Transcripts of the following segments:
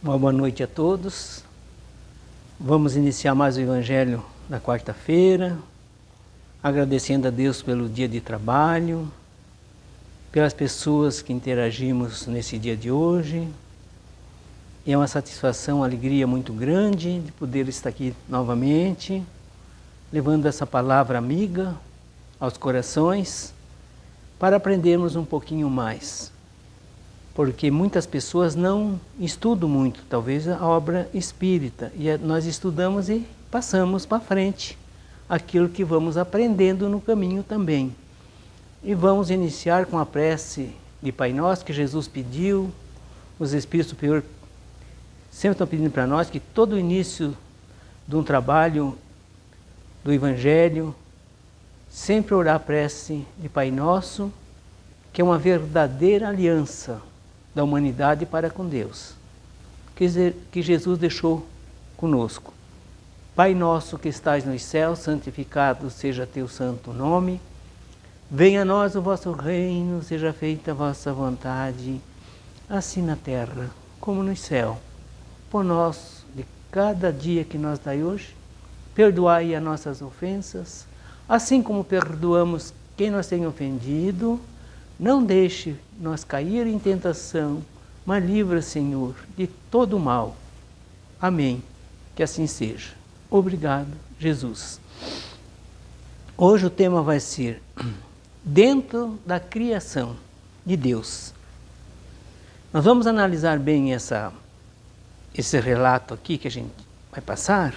Uma boa noite a todos. Vamos iniciar mais o Evangelho na quarta-feira, agradecendo a Deus pelo dia de trabalho, pelas pessoas que interagimos nesse dia de hoje. E é uma satisfação, uma alegria muito grande de poder estar aqui novamente, levando essa palavra amiga aos corações, para aprendermos um pouquinho mais. Porque muitas pessoas não estudam muito, talvez a obra espírita, e nós estudamos e passamos para frente aquilo que vamos aprendendo no caminho também. E vamos iniciar com a prece de Pai Nosso que Jesus pediu, os Espíritos Superiores sempre estão pedindo para nós que todo o início de um trabalho do Evangelho, sempre orar a prece de Pai Nosso, que é uma verdadeira aliança da humanidade para com Deus, que Jesus deixou conosco. Pai nosso que estais nos céus, santificado seja teu santo nome. Venha a nós o vosso reino, seja feita a vossa vontade, assim na terra como no céu. Por nós, de cada dia que nos dai hoje, perdoai as nossas ofensas, assim como perdoamos quem nos tem ofendido. Não deixe nós cair em tentação, mas livra, Senhor, de todo o mal. Amém. Que assim seja. Obrigado, Jesus. Hoje o tema vai ser dentro da criação de Deus. Nós vamos analisar bem esse relato aqui que a gente vai passar,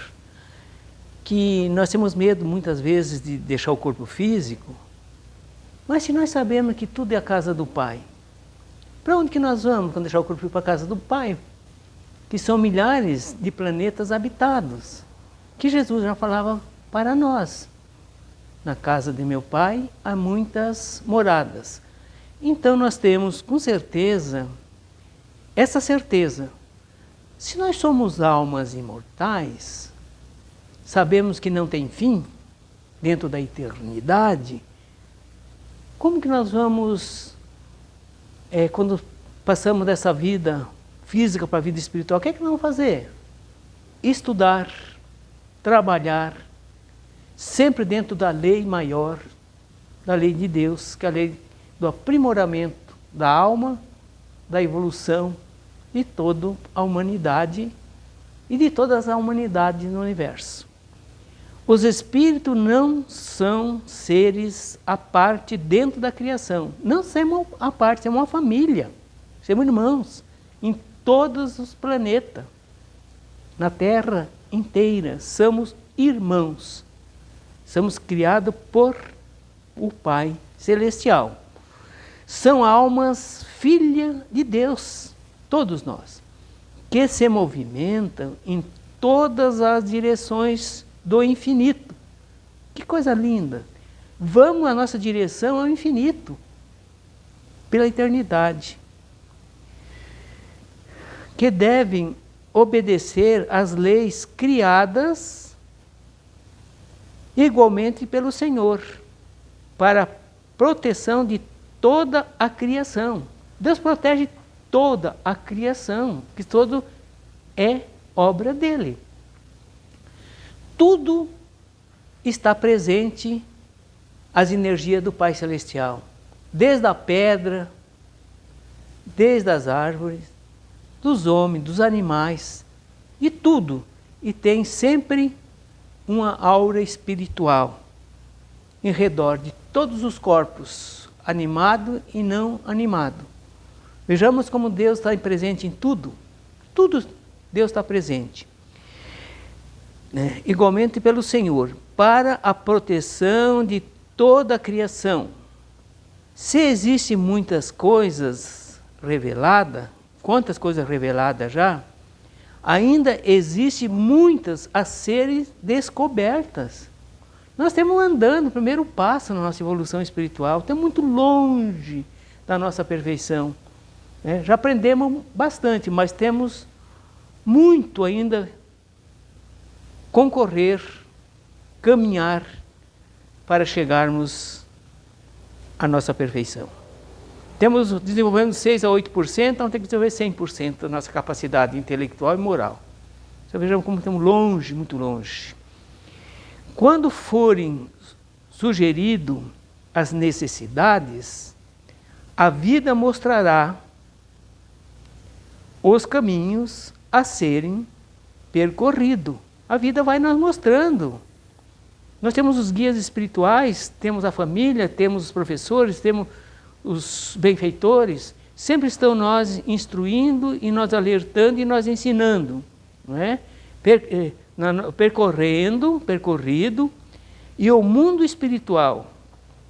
que nós temos medo muitas vezes de deixar o corpo físico. Mas se nós sabemos que tudo é a casa do Pai, para onde que nós vamos quando deixar o corpo para a casa do Pai? Que são milhares de planetas habitados, que Jesus já falava para nós. Na casa de meu Pai há muitas moradas. Então nós temos com certeza, essa certeza. Se nós somos almas imortais, sabemos que não tem fim dentro da eternidade. Como que nós vamos, quando passamos dessa vida física para a vida espiritual, o que é que nós vamos fazer? Estudar, trabalhar, sempre dentro da lei maior, da lei de Deus, que é a lei do aprimoramento da alma, da evolução de toda a humanidade e de todas as humanidades no universo. Os espíritos não são seres à parte dentro da criação. Não somos à parte, somos uma família. Somos irmãos em todos os planetas. Na Terra inteira, somos irmãos. Somos criados por o Pai Celestial. São almas filhas de Deus, todos nós, que se movimentam em todas as direções do infinito. Que coisa linda! Vamos, a nossa direção ao infinito, pela eternidade. Que devem obedecer às leis criadas igualmente pelo Senhor, para a proteção de toda a criação. Deus protege toda a criação, que todo é obra dele. Tudo está presente, as energias do Pai Celestial, desde a pedra, desde as árvores, dos homens, dos animais, de tudo. E tem sempre uma aura espiritual em redor de todos os corpos, animado e não animado. Vejamos como Deus está presente em tudo. Tudo Deus está presente. Igualmente pelo Senhor, para a proteção de toda a criação. Se existem muitas coisas reveladas, quantas coisas reveladas já, ainda existem muitas a serem descobertas. Nós estamos andando o primeiro passo na nossa evolução espiritual, estamos muito longe da nossa perfeição. Já aprendemos bastante, mas temos muito ainda concorrer, caminhar para chegarmos à nossa perfeição. desenvolvendo 6 a 8%, então tem que desenvolver 100% da nossa capacidade intelectual e moral. Então vejamos como estamos longe, muito longe. Quando forem sugeridas as necessidades, a vida mostrará os caminhos a serem percorridos. A vida vai nos mostrando. Nós temos os guias espirituais, temos a família, temos os professores, temos os benfeitores, sempre estão nós instruindo e nós alertando e nós ensinando, não é? Percorrido, e o mundo espiritual,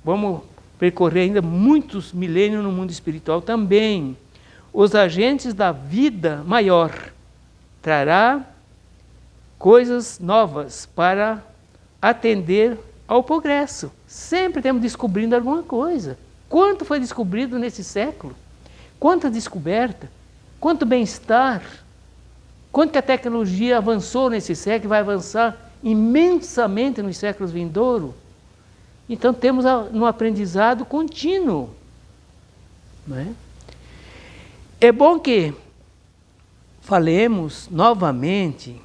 vamos percorrer ainda muitos milênios no mundo espiritual também, os agentes da vida maior, trará coisas novas para atender ao progresso. Sempre estamos descobrindo alguma coisa. Quanto foi descobrido nesse século? Quanta descoberta? Quanto bem-estar? Quanto que a tecnologia avançou nesse século e vai avançar imensamente nos séculos vindouros? Então temos um aprendizado contínuo. Não é? É bom que falemos novamente,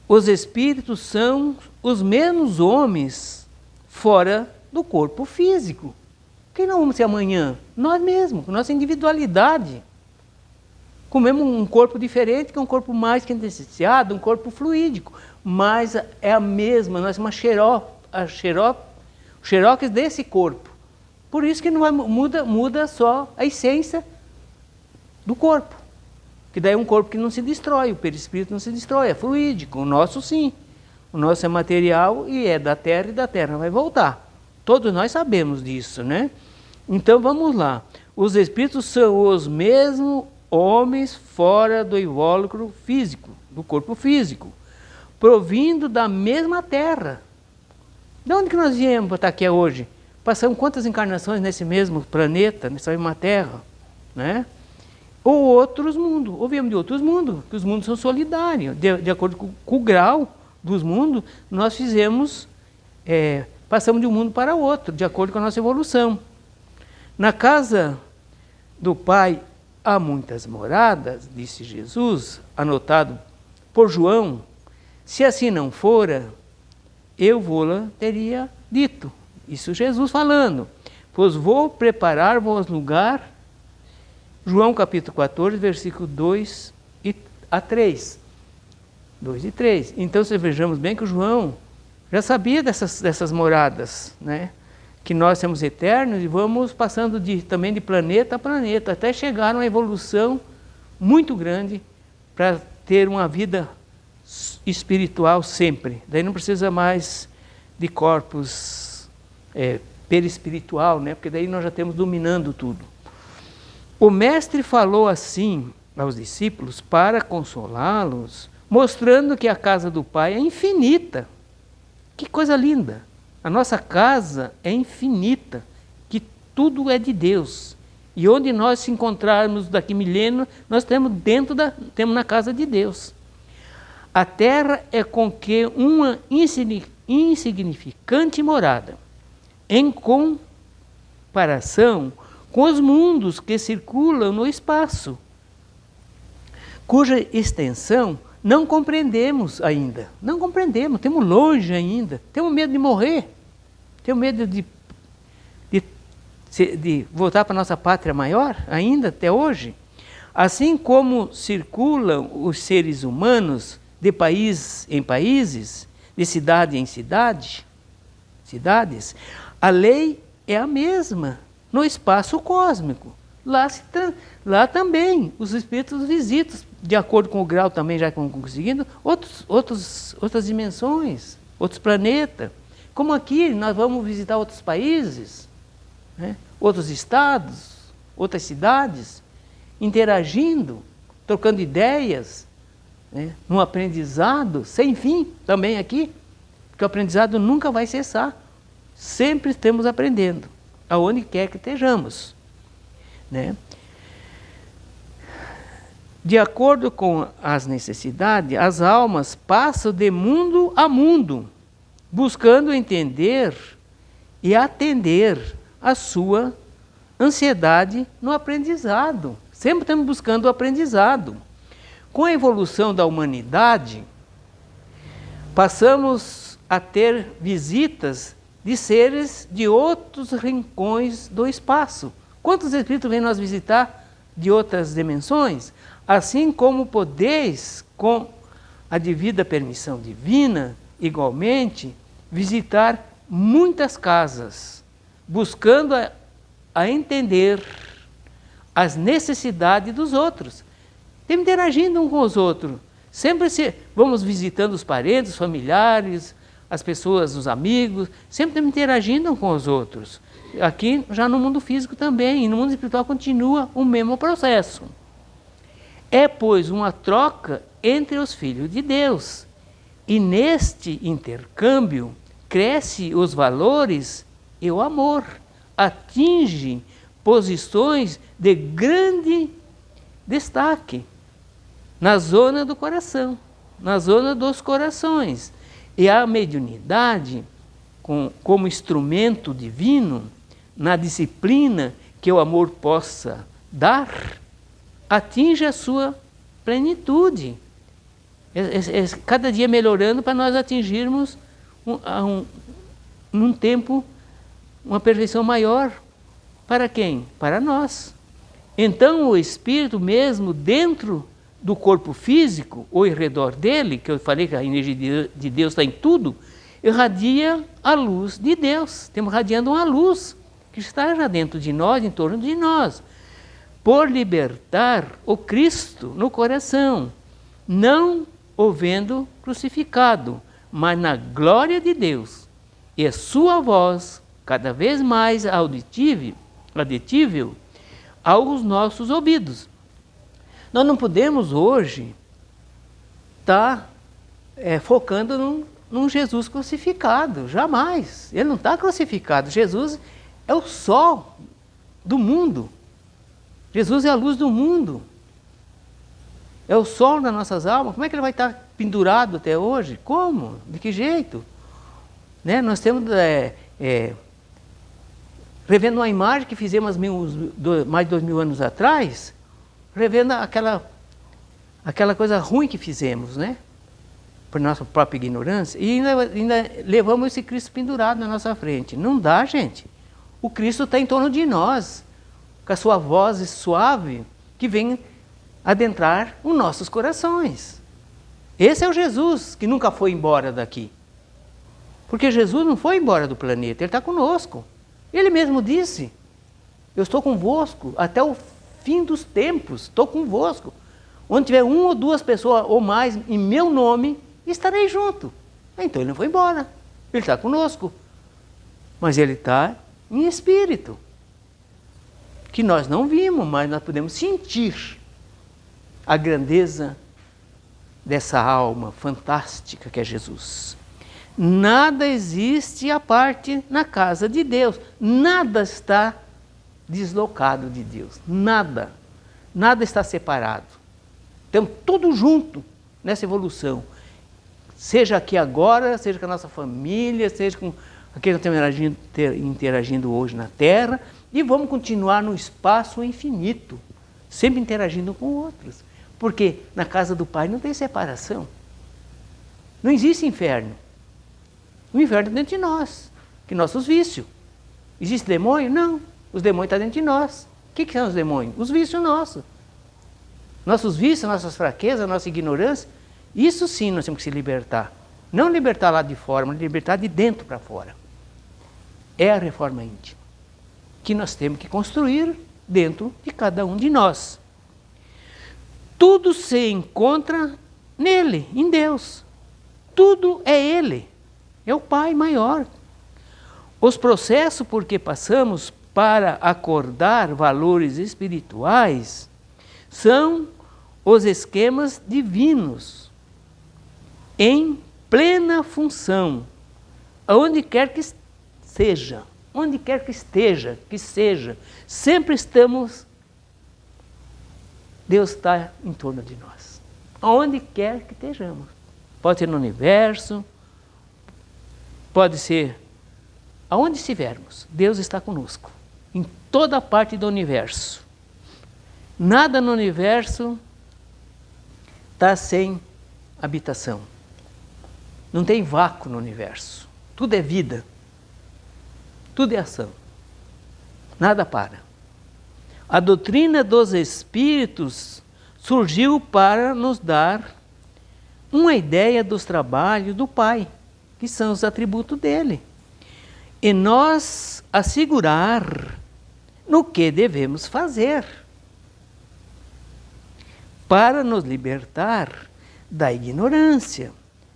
os espíritos são os mesmos homens fora do corpo físico. Quem não vamos ser amanhã? Nós mesmos, nossa individualidade. Comemos um corpo diferente, que é um corpo mais quintessenciado, um corpo fluídico, mas é a mesma, nós somos xerox desse corpo. Por isso que não vai, muda só a essência do corpo. Que daí é um corpo que não se destrói, o perispírito não se destrói, é fluídico. O nosso sim. O nosso é material e é da terra, e da terra vai voltar. Todos nós sabemos disso, né? Então vamos lá. Os espíritos são os mesmos homens fora do invólucro físico, do corpo físico, provindo da mesma terra. De onde que nós viemos para estar aqui hoje? Passamos quantas encarnações nesse mesmo planeta, nessa mesma terra, né? Ou outros mundos, ou viemos de outros mundos, que os mundos são solidários. De acordo com o grau dos mundos, nós passamos de um mundo para outro, de acordo com a nossa evolução. Na casa do Pai há muitas moradas, disse Jesus, anotado por João. Se assim não fora, eu vô-la teria dito. Isso Jesus falando. Pois vou preparar-vos lugar. João capítulo 14, versículo 2 a 3. 2 e 3. Então, se vejamos bem que o João já sabia dessas moradas, né? Que nós somos eternos e vamos passando também de planeta a planeta, até chegar a uma evolução muito grande para ter uma vida espiritual sempre. Daí não precisa mais de corpos perispiritual, né? Porque daí nós já temos dominando tudo. O Mestre falou assim aos discípulos para consolá-los, mostrando que a casa do Pai é infinita. Que coisa linda! A nossa casa é infinita, que tudo é de Deus. E onde nós se encontrarmos daqui milênio, nós temos temos na casa de Deus. A terra é com que uma insignificante morada, em comparação com os mundos que circulam no espaço, cuja extensão não compreendemos ainda. Não compreendemos, temos longe ainda. Temos medo de morrer. Temos medo de voltar para a nossa pátria maior ainda, até hoje. Assim como circulam os seres humanos de país em países, de cidade em cidades, a lei é a mesma no espaço cósmico. Lá também os espíritos visitam, de acordo com o grau também já conseguindo, outras dimensões, outros planetas. Como aqui nós vamos visitar outros países, né? Outros estados, outras cidades, interagindo, trocando ideias, né? Num aprendizado sem fim também aqui, porque o aprendizado nunca vai cessar. Sempre estamos aprendendo, aonde quer que estejamos, né? De acordo com as necessidades, as almas passam de mundo a mundo, buscando entender e atender a sua ansiedade no aprendizado. Sempre estamos buscando o aprendizado. Com a evolução da humanidade, passamos a ter visitas de seres de outros rincões do espaço. Quantos espíritos vêm nos visitar de outras dimensões? Assim como podeis, com a devida permissão divina, igualmente, visitar muitas casas, buscando a entender as necessidades dos outros. Estamos interagindo uns com os outros. Sempre vamos visitando os parentes, os familiares, as pessoas, os amigos, sempre estamos interagindo uns com os outros. Aqui, já no mundo físico também, e no mundo espiritual continua o mesmo processo. É, pois, uma troca entre os filhos de Deus. E neste intercâmbio, cresce os valores e o amor. Atinge posições de grande destaque na zona do coração, na zona dos corações. E a mediunidade, como instrumento divino, na disciplina que o amor possa dar, atinge a sua plenitude. Cada dia melhorando para nós atingirmos num tempo uma perfeição maior. Para quem? Para nós. Então o espírito mesmo dentro do corpo físico, ou em redor dele, que eu falei que a energia de Deus está em tudo, irradia a luz de Deus. Estamos radiando uma luz que está já dentro de nós, em torno de nós, por libertar o Cristo no coração, não o vendo crucificado, mas na glória de Deus, e a sua voz cada vez mais auditível aos nossos ouvidos. Nós não podemos hoje estar focando num Jesus crucificado, jamais. Ele não está crucificado. Jesus é o sol do mundo. Jesus é a luz do mundo. É o sol das nossas almas. Como é que ele vai estar pendurado até hoje? Como? De que jeito? Né? Nós temos, revendo uma imagem que fizemos mais de 2000 anos atrás, revendo aquela coisa ruim que fizemos, né? Por nossa própria ignorância, e ainda levamos esse Cristo pendurado na nossa frente. Não dá, gente. O Cristo está em torno de nós, com a sua voz suave, que vem adentrar os nossos corações. Esse é o Jesus que nunca foi embora daqui. Porque Jesus não foi embora do planeta, Ele está conosco. Ele mesmo disse, eu estou convosco até o fim dos tempos, estou convosco. Onde tiver uma ou duas pessoas ou mais em meu nome, estarei junto. Então ele não foi embora, ele está conosco. Mas ele está em espírito, que nós não vimos, mas nós podemos sentir a grandeza dessa alma fantástica que é Jesus. Nada existe à parte na casa de Deus, nada está deslocado de Deus, nada está separado. Estamos tudo junto nessa evolução, seja aqui agora, seja com a nossa família, seja com aqueles que estamos interagindo hoje na Terra, e vamos continuar no espaço infinito, sempre interagindo com outros, porque na casa do Pai não tem separação, não existe inferno. O inferno está dentro de nós, que nossos vícios. Existe demônio? Não. Os demônios estão dentro de nós. O que são os demônios? Os vícios nossos. Nossos vícios, nossas fraquezas, nossa ignorância. Isso sim nós temos que se libertar. Não libertar lá de fora, mas libertar de dentro para fora. É a reforma íntima que nós temos que construir dentro de cada um de nós. Tudo se encontra nele, em Deus. Tudo é Ele. É o Pai maior. Os processos por que passamos para acordar valores espirituais são os esquemas divinos em plena função, aonde quer que seja, onde quer que esteja, que seja, sempre estamos, Deus está em torno de nós, aonde quer que estejamos. Pode ser no universo, pode ser aonde estivermos, Deus está conosco. em toda parte do universo. Nada no universo está sem habitação. Não tem vácuo no universo. Tudo é vida. Tudo é ação. Nada para. A doutrina dos espíritos surgiu para nos dar uma ideia dos trabalhos do Pai, que são os atributos dele. E nós assegurar no que devemos fazer para nos libertar da ignorância,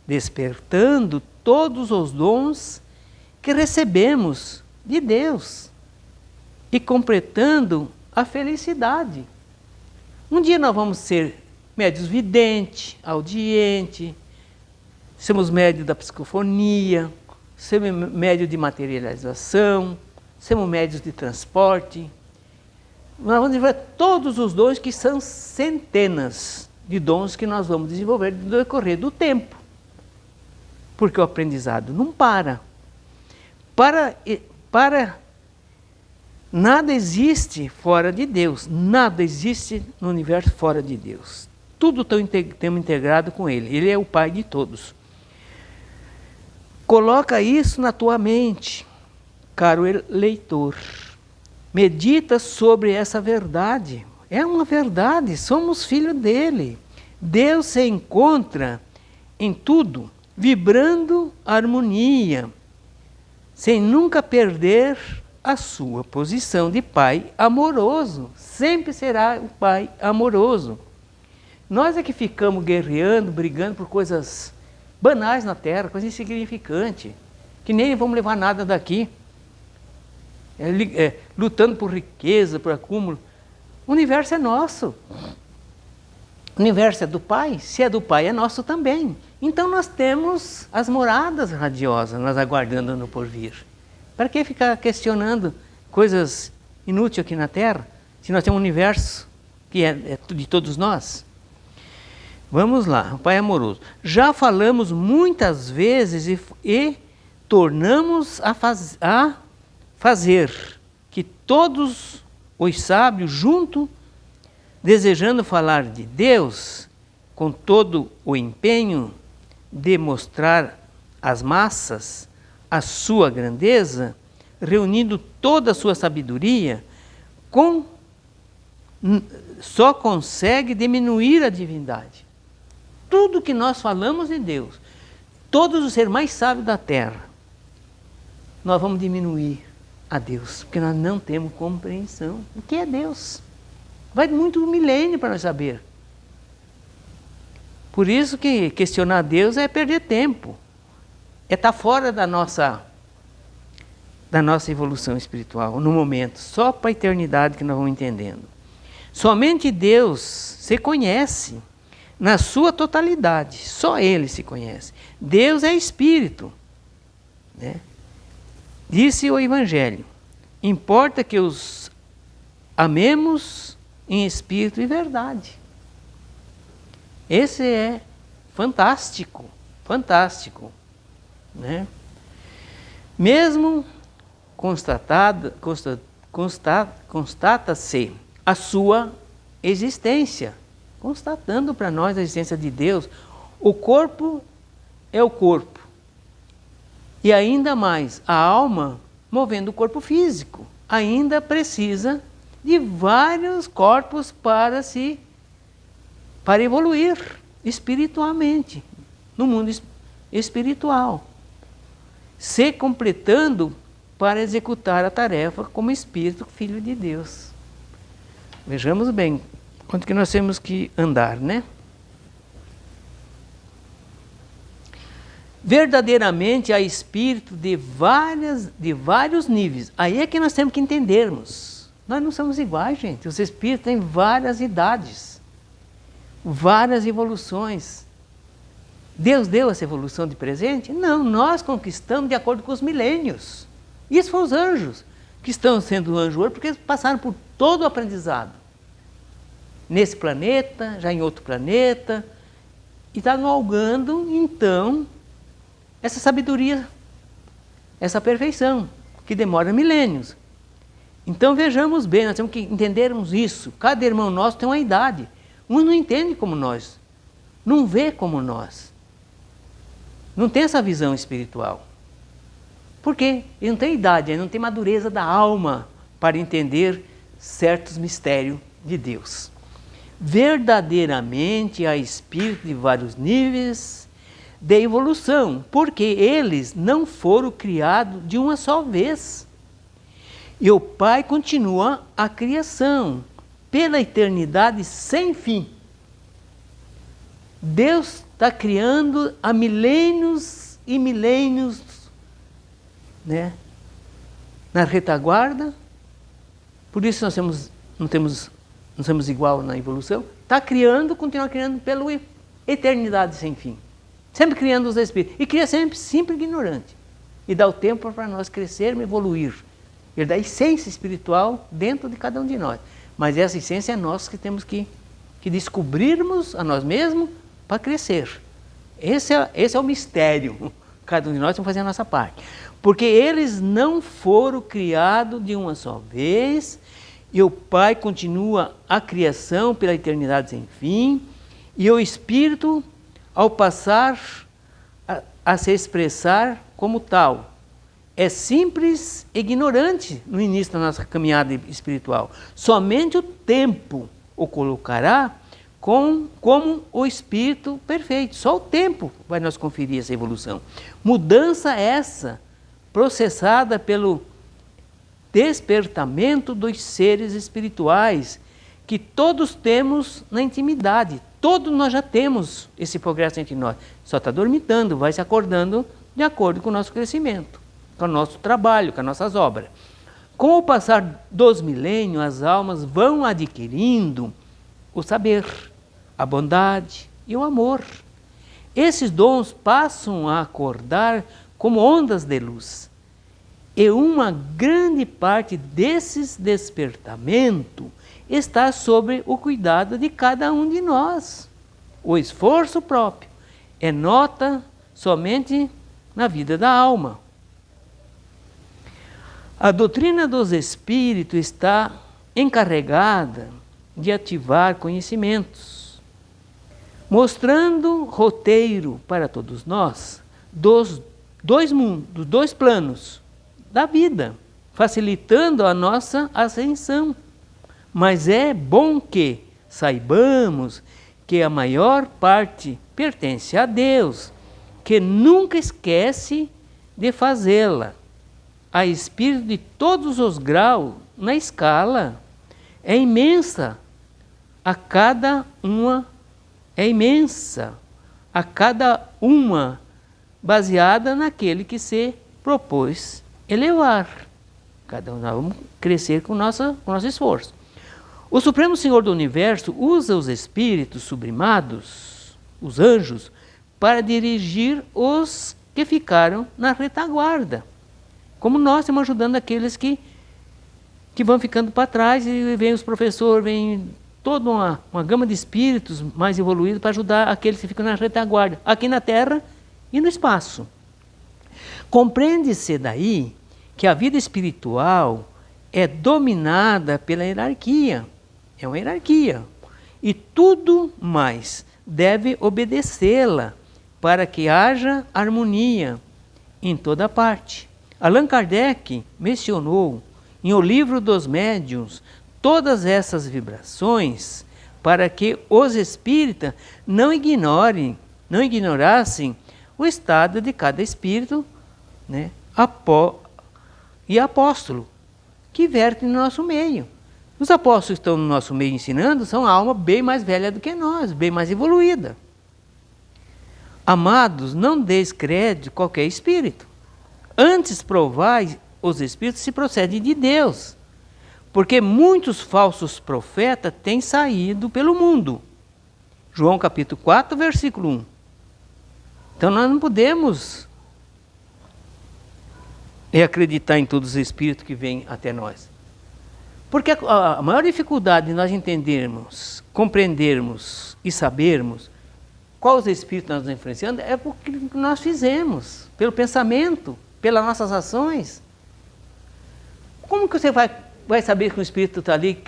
despertando todos os dons que recebemos de Deus e completando a felicidade. Um dia nós vamos ser médios vidente, audiente, somos médios da psicofonia, somos médios de materialização, somos médios de transporte. Nós vamos desenvolver todos os dons, que são centenas de dons que nós vamos desenvolver no decorrer do tempo. Porque o aprendizado não para. Nada existe fora de Deus. Nada existe no universo fora de Deus. Tudo temos integrado com Ele. Ele é o Pai de todos. Coloca isso na tua mente, caro leitor. Medita sobre essa verdade. É uma verdade, somos filhos dele. Deus se encontra em tudo, vibrando harmonia, sem nunca perder a sua posição de Pai amoroso. Sempre será o Pai amoroso. Nós é que ficamos guerreando, brigando por coisas banais na Terra, coisa insignificante, que nem vamos levar nada daqui. Lutando por riqueza, por acúmulo. O universo é nosso. O universo é do Pai. Se é do Pai, é nosso também. Então nós temos as moradas radiosas, nós aguardando no porvir. Para que ficar questionando coisas inúteis aqui na Terra, se nós temos um universo que é de todos nós? Vamos lá, o Pai amoroso. Já falamos muitas vezes e tornamos a fazer que todos os sábios juntos, desejando falar de Deus, com todo o empenho de mostrar às massas a sua grandeza, reunindo toda a sua sabedoria, só consegue diminuir a divindade. Tudo que nós falamos de Deus, todos os seres mais sábios da Terra, nós vamos diminuir a Deus, porque nós não temos compreensão. O que é Deus? Vai muito milênio para nós saber. Por isso que questionar Deus é perder tempo. É estar fora da nossa evolução espiritual, no momento. Só para a eternidade que nós vamos entendendo. Somente Deus se conhece na sua totalidade. Só Ele se conhece. Deus é Espírito, né? Disse o Evangelho: importa que os amemos em espírito e verdade. Esse é fantástico, fantástico, né? Mesmo constata-se a sua existência, constatando para nós a existência de Deus. O corpo é o corpo. E ainda mais, a alma, movendo o corpo físico, ainda precisa de vários corpos para evoluir espiritualmente, no mundo espiritual, se completando para executar a tarefa como Espírito, Filho de Deus. Vejamos bem quanto que nós temos que andar, né? Verdadeiramente há espírito de vários níveis. Aí é que nós temos que entendermos. Nós não somos iguais, gente. Os espíritos têm várias idades, várias evoluções. Deus deu essa evolução de presente? Não, nós conquistamos de acordo com os milênios. Isso foram os anjos, que estão sendo anjos hoje, porque eles passaram por todo o aprendizado. Nesse planeta, já em outro planeta, e estão galgando, então, essa sabedoria, essa perfeição, que demora milênios. Então vejamos bem, nós temos que entendermos isso. Cada irmão nosso tem uma idade. Um não entende como nós, não vê como nós, não tem essa visão espiritual. Por quê? Ele não tem idade, ele não tem madureza da alma para entender certos mistérios de Deus. Verdadeiramente há espíritos de vários níveis de evolução, porque eles não foram criados de uma só vez. E o Pai continua a criação pela eternidade sem fim. Deus está criando há milênios e milênios, né, na retaguarda. Por isso nós não somos igual na evolução. Está criando, continua criando pela eternidade sem fim. Sempre criando os espíritos. E cria sempre ignorante. E dá o tempo para nós crescermos e evoluir. Ele dá a essência espiritual dentro de cada um de nós. Mas essa essência é nós que temos que descobrirmos a nós mesmos para crescer. Esse é o mistério. Cada um de nós tem que fazer a nossa parte. Porque eles não foram criados de uma só vez, e o Pai continua a criação pela eternidade sem fim, e o Espírito, ao passar a se expressar como tal, é simples e ignorante no início da nossa caminhada espiritual. Somente o tempo o colocará como o Espírito perfeito. Só o tempo vai nos conferir essa evolução. Mudança essa, processada pelo despertamento dos seres espirituais, que todos temos na intimidade. Todos nós já temos esse progresso entre nós. Só está dormitando, vai se acordando de acordo com o nosso crescimento, com o nosso trabalho, com as nossas obras. Com o passar dos milênios, as almas vão adquirindo o saber, a bondade e o amor. Esses dons passam a acordar como ondas de luz. E uma grande parte desses despertamentos está sobre o cuidado de cada um de nós. O esforço próprio é nota somente na vida da alma. A doutrina dos espíritos está encarregada de ativar conhecimentos, mostrando roteiro para todos nós dos dois mundos, dos dois planos da vida, facilitando a nossa ascensão. Mas é bom que saibamos que a maior parte pertence a Deus, que nunca esquece de fazê-la. A espírito de todos os graus na escala é imensa, a cada uma baseada naquele que se propôs elevar. Cada um nós vamos crescer com o nosso esforço. O Supremo Senhor do Universo usa os espíritos sublimados, os anjos, para dirigir os que ficaram na retaguarda. Como nós estamos ajudando aqueles que vão ficando para trás, e vem os professores, vem toda uma gama de espíritos mais evoluídos para ajudar aqueles que ficam na retaguarda, aqui na Terra e no espaço. Compreende-se daí que a vida espiritual é dominada pela hierarquia. É uma hierarquia. E tudo mais deve obedecê-la para que haja harmonia em toda parte. Allan Kardec mencionou em O Livro dos Médiuns todas essas vibrações para que os espíritas não ignorassem o estado de cada espírito, né, e apóstolo que verte no nosso meio. Os apóstolos que estão no nosso meio ensinando são alma bem mais velha do que nós, bem mais evoluída. Amados, não deis crédito a qualquer espírito. Antes provai os espíritos se procedem de Deus, porque muitos falsos profetas têm saído pelo mundo. João capítulo 4, versículo 1. Então nós não podemos acreditar em todos os espíritos que vêm até nós. Porque a maior dificuldade de nós entendermos, compreendermos e sabermos quais os espíritos nós nos influenciando é por que nós fizemos, pelo pensamento, pelas nossas ações. Como que você vai vai saber que o espírito está ali,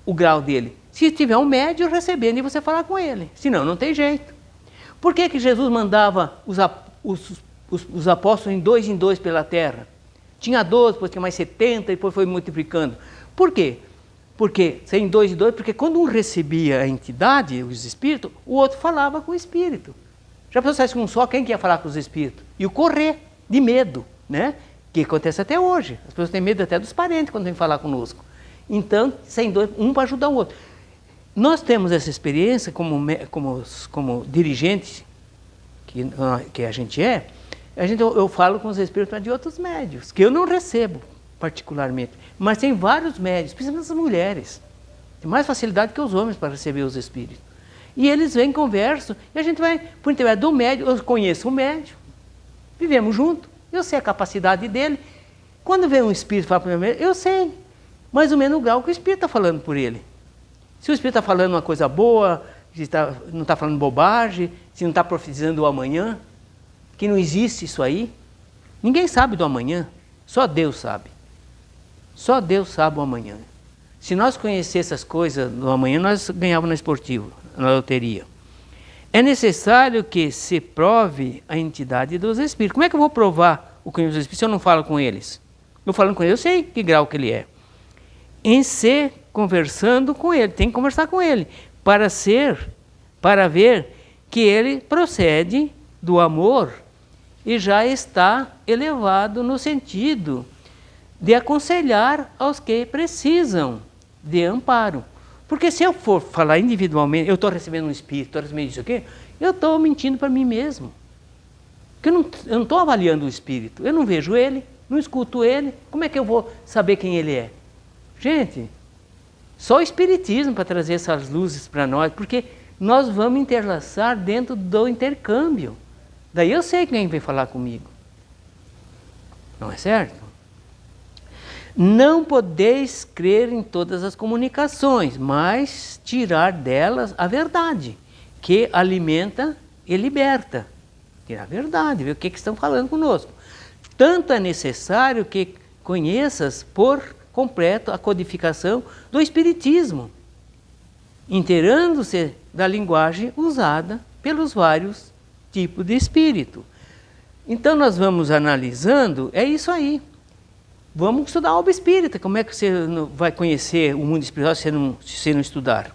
o grau dele? Se tiver um médium recebendo e você falar com ele. Senão, não tem jeito. Por que que Jesus mandava os apóstolos em dois pela terra? Tinha 12, depois tinha mais 70, depois foi multiplicando. Por quê? Porque, em dois, porque quando um recebia a entidade, os espíritos, o outro falava com o espírito. Já pensou com um só, quem que ia falar com os espíritos? E o correr, de medo, né? Que acontece até hoje. As pessoas têm medo até dos parentes quando vêm falar conosco. Então, sem dois, um para ajudar o outro. Nós temos essa experiência como dirigente, que a gente é, eu falo com os espíritos de outros médios, que eu não recebo particularmente, mas tem vários médios, principalmente as mulheres, tem mais facilidade que os homens para receber os espíritos. E eles vêm, conversam, e a gente vai, por intermédio do médium, eu conheço o médium, vivemos juntos, eu sei a capacidade dele. Quando vem um espírito falar para o meu médium, eu sei mais ou menos o grau que o espírito está falando por ele. Se o espírito está falando uma coisa boa, se não está falando bobagem, se não está profetizando o amanhã, que não existe isso aí. Ninguém sabe do amanhã, só Deus sabe. Só Deus sabe o amanhã. Se nós conhecêssemos essas coisas do amanhã, nós ganhávamos na esportiva, na loteria. É necessário que se prove a entidade dos espíritos. Como é que eu vou provar o conhecimento dos espíritos se eu não falo com eles? Eu falando com ele, eu sei que grau que ele é. Em ser conversando com ele, tem que conversar com ele, para ver que ele procede do amor e já está elevado no sentido de aconselhar aos que precisam de amparo. Porque se eu for falar individualmente, eu estou recebendo um espírito, estou recebendo isso aqui, eu estou mentindo para mim mesmo. Porque eu não estou avaliando o espírito, eu não vejo ele, não escuto ele, como é que eu vou saber quem ele é? Gente, só o espiritismo para trazer essas luzes para nós, porque nós vamos interlaçar dentro do intercâmbio. Daí eu sei quem vem falar comigo. Não é certo? Não podeis crer em todas as comunicações, mas tirar delas a verdade, que alimenta e liberta. Tirar a verdade, ver o que estão falando conosco. Tanto é necessário que conheças por completo a codificação do Espiritismo, inteirando-se da linguagem usada pelos vários tipos de espírito. Então nós vamos analisando, é isso aí. Vamos estudar a obra espírita. Como é que você vai conhecer o mundo espiritual se você não estudar?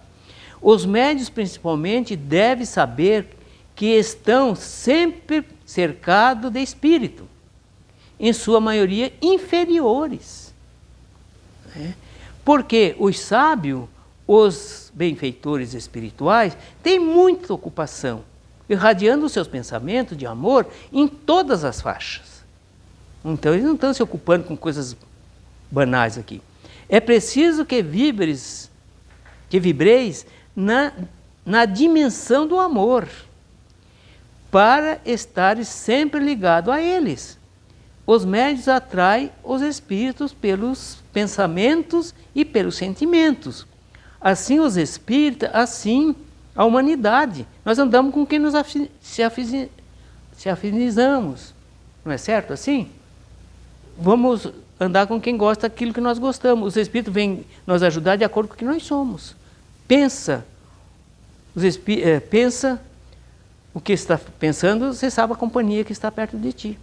Os médios, principalmente, devem saber que estão sempre cercados de espírito, em sua maioria inferiores. Porque os sábios, os benfeitores espirituais, têm muita ocupação, irradiando os seus pensamentos de amor em todas as faixas. Então, eles não estão se ocupando com coisas banais aqui. É preciso que vibreis na dimensão do amor, para estares sempre ligado a eles. Os médios atraem os espíritos pelos pensamentos e pelos sentimentos. Assim os espíritos, assim a humanidade. Nós andamos com quem nos se afinizamos. Não é certo assim? Vamos andar com quem gosta daquilo que nós gostamos. Os espíritos vêm nos ajudar de acordo com o que nós somos. Pensa o que está pensando, você sabe a companhia que está perto de ti.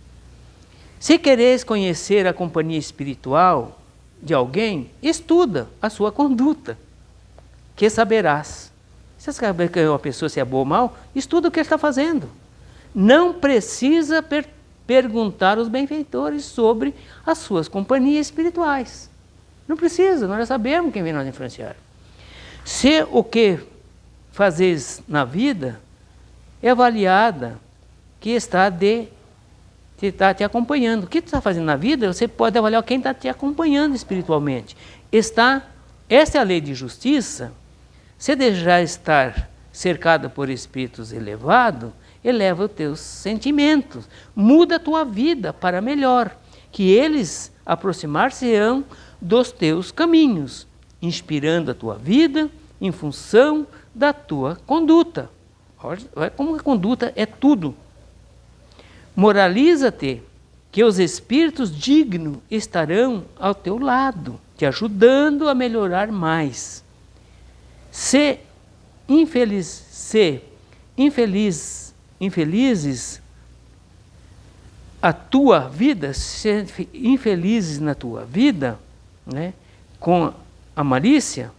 Se quereis conhecer a companhia espiritual de alguém, estuda a sua conduta, que saberás. Você sabe que uma pessoa se é boa ou mal? Estuda o que ele está fazendo. Não precisa perguntar aos benfeitores sobre as suas companhias espirituais. Não precisa, nós já sabemos quem vem nos influenciar. Se o que fazeis na vida é avaliada que está te acompanhando. O que tu está fazendo na vida, você pode avaliar quem está te acompanhando espiritualmente. Essa é a lei de justiça. Se desejar estar cercado por espíritos elevados, eleva os teus sentimentos, muda a tua vida para melhor, que eles aproximar-se-ão dos teus caminhos, inspirando a tua vida em função da tua conduta. Olha como a conduta é tudo. Moraliza-te que os espíritos dignos estarão ao teu lado, te ajudando a melhorar mais. Se infelizes a tua vida, se infelizes na tua vida, né, com a malícia,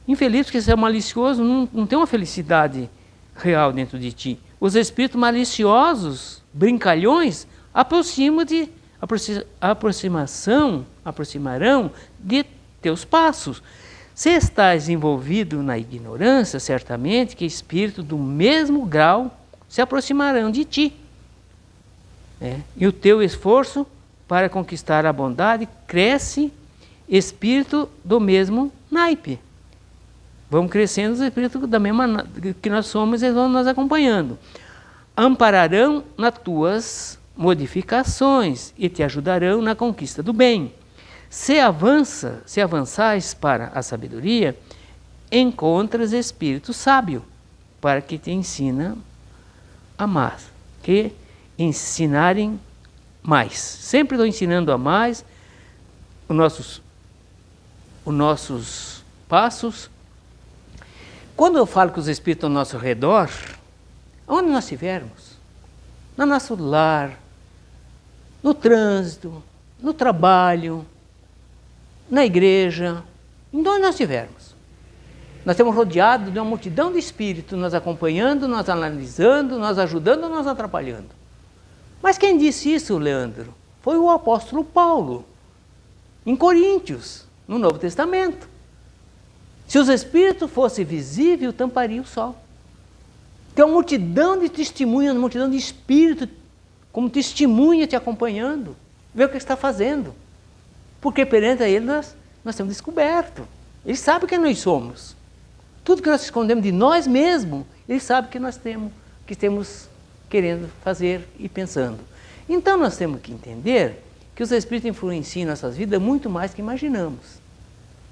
infeliz porque você é malicioso, não tem uma felicidade real dentro de ti. Os espíritos maliciosos, brincalhões, aproximarão de teus passos. Se estás envolvido na ignorância, certamente que espíritos do mesmo grau se aproximarão de ti. E o teu esforço para conquistar a bondade cresce, espírito do mesmo naipe. Vamos crescendo os espíritos da mesma que nós somos, eles vão nos acompanhando. Ampararão nas tuas modificações e te ajudarão na conquista do bem. Se avançares para a sabedoria, encontras espírito sábio, para que te ensina a mais, que ensinarem mais. Sempre estou ensinando a mais os nossos passos. Quando eu falo que os espíritos ao nosso redor, onde nós estivermos, no nosso lar, no trânsito, no trabalho, na igreja, onde nós estivermos, nós estamos rodeados de uma multidão de espíritos nos acompanhando, nos analisando, nos ajudando, nos atrapalhando. Mas quem disse isso, Leandro? Foi o apóstolo Paulo, em Coríntios, no Novo Testamento. Se os espíritos fossem visíveis, tamparia o sol. Tem uma multidão de testemunhas, uma multidão de espíritos, como testemunha te acompanhando, vê o que está fazendo. Porque perante a ele nós temos descoberto. Ele sabe quem nós somos. Tudo que nós escondemos de nós mesmos, ele sabe que nós temos querendo fazer e pensando. Então nós temos que entender que os espíritos influenciam nossas vidas muito mais que imaginamos.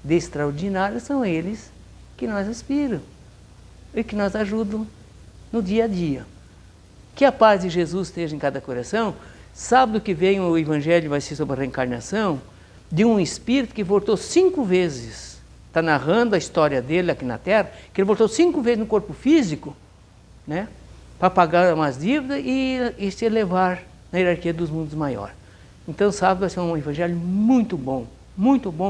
De extraordinários são eles que nós aspiramos e que nos ajudam no dia a dia. Que a paz de Jesus esteja em cada coração. Sábado que vem o Evangelho vai ser sobre a reencarnação de um espírito que voltou 5 vezes. Está narrando a história dele aqui na Terra, que ele voltou 5 vezes no corpo físico, né, para pagar umas dívidas e se elevar na hierarquia dos mundos maiores. Então sábado vai ser um Evangelho muito bom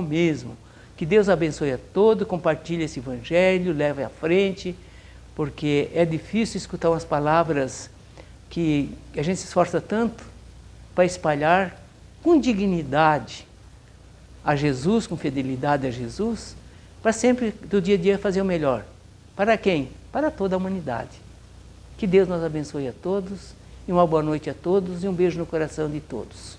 mesmo. Que Deus abençoe a todos, compartilhe esse Evangelho, leve à frente, porque é difícil escutar umas palavras que a gente se esforça tanto para espalhar com dignidade a Jesus, com fidelidade a Jesus, para sempre, do dia a dia, fazer o melhor. Para quem? Para toda a humanidade. Que Deus nos abençoe a todos, e uma boa noite a todos, e um beijo no coração de todos.